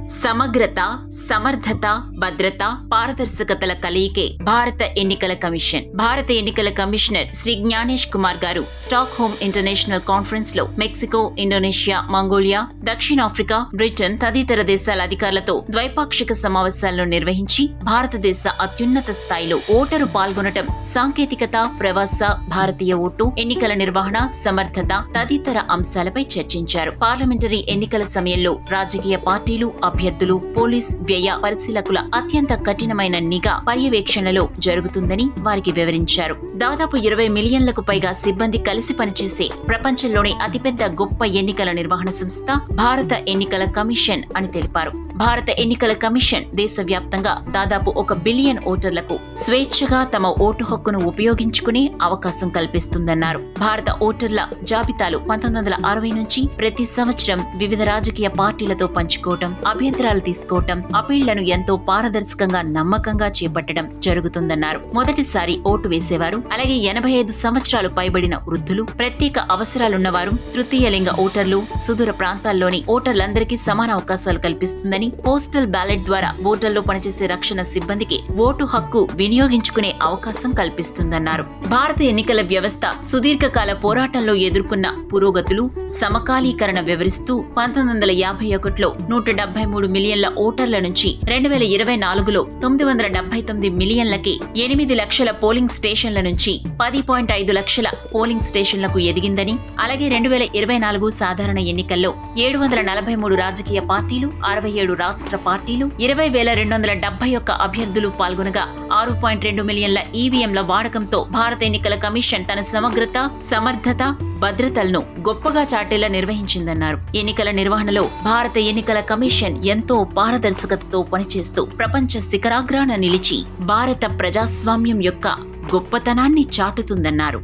సమగ్రత, సమర్థత, భద్రత, పారదర్శకతల కలయికే భారత ఎన్నికల కమిషన్. భారత ఎన్నికల కమిషనర్ శ్రీ జ్ఞానేష్ కుమార్ గారు స్టాక్ హోమ్ ఇంటర్నేషనల్ కాన్ఫరెన్స్ లో మెక్సికో, ఇండోనేషియా, మంగోలియా, దక్షిణాఫ్రికా, బ్రిటన్ తదితర దేశాల అధికారులతో ద్వైపాక్షిక సమావేశాలను నిర్వహించి భారతదేశ అత్యున్నత స్థాయిలో ఓటరు పాల్గొనటం, సాంకేతికత, ప్రవాస భారతీయ ఓటు, ఎన్నికల నిర్వహణ, సమర్థత తదితర అంశాలపై చర్చించారు. పార్లమెంటరీ ఎన్నికల సమయంలో రాజకీయ పార్టీలు, అభ్యర్థులు, పోలీస్, వ్యయ పరిశీలకుల అత్యంత కఠినమైన నిఘా పర్యవేక్షణలో జరుగుతుందని వారికి వివరించారు. దాదాపు 20 మిలియన్లకు పైగా సిబ్బంది కలిసి పనిచేసే ప్రపంచంలోనే అతిపెద్ద గొప్ప ఎన్నికల నిర్వహణ సంస్థ భారత ఎన్నికల కమిషన్ అని తెలిపారు. భారత ఎన్నికల కమిషన్ దేశవ్యాప్తంగా దాదాపు 1 బిలియన్ ఓటర్లకు స్వేచ్ఛగా తమ ఓటు హక్కును ఉపయోగించుకునే అవకాశం కల్పిస్తుందన్నారు. భారత ఓటర్ల జాబితాలు 1960 నుంచి ప్రతి సంవత్సరం వివిధ రాజకీయ పార్టీలతో పంచుకోవటం, అభ్యంతరాలు తీసుకోవటం, అపీళ్లను ఎంతో పారదర్శకంగా, నమ్మకంగా చేపట్టడం జరుగుతుందన్నారు. మొదటిసారి ఓటు వేసేవారు, అలాగే 85 సంవత్సరాలు పైబడిన వృద్ధులు, ప్రత్యేక అవసరాలున్నవారు, తృతీయ లింగ ఓటర్లు, సుదూర ప్రాంతాల్లోని ఓటర్లందరికీ సమాన అవకాశాలు కల్పిస్తుందని, పోస్టల్ బ్యాలెట్ ద్వారా ఓటర్లో పనిచేసే రక్షణ సిబ్బందికి ఓటు హక్కు వినియోగించుకునే అవకాశం కల్పిస్తుందన్నారు. భారత ఎన్నికల వ్యవస్థ సుదీర్ఘకాల పోరాటంలో ఎదుర్కొన్న పురోగతులు, సమకాలీకరణ వివరిస్తూ 1951లో 173 మిలియన్ల ఓటర్ల నుంచి 2024లో 979 మిలియన్లకి, 8 లక్షల పోలింగ్ స్టేషన్ల నుంచి 10.5 లక్షల పోలింగ్ స్టేషన్లకు ఎదిగిందని, అలాగే 2024 సాధారణ ఎన్నికల్లో 743 రాజకీయ పార్టీలు, 67 రాష్ట్ర పార్టీలు, 20,271 అభ్యర్థులు పాల్గొనగా 6.2 మిలియన్ల ఈవీఎంల వాడకంతో భారత ఎన్నికల కమిషన్ తన సమగ్రత, సమర్థత, భద్రతలను గొప్పగా చాటేలా నిర్వహించిందన్నారు. ఎన్నికల నిర్వహణలో భారత ఎన్నికల కమిషన్ ఎంతో పారదర్శకతతో పనిచేస్తూ ప్రపంచ శిఖరాగ్రాన నిలిచి భారత ప్రజాస్వామ్యం యొక్క గొప్పతనాన్ని చాటుతుందన్నారు.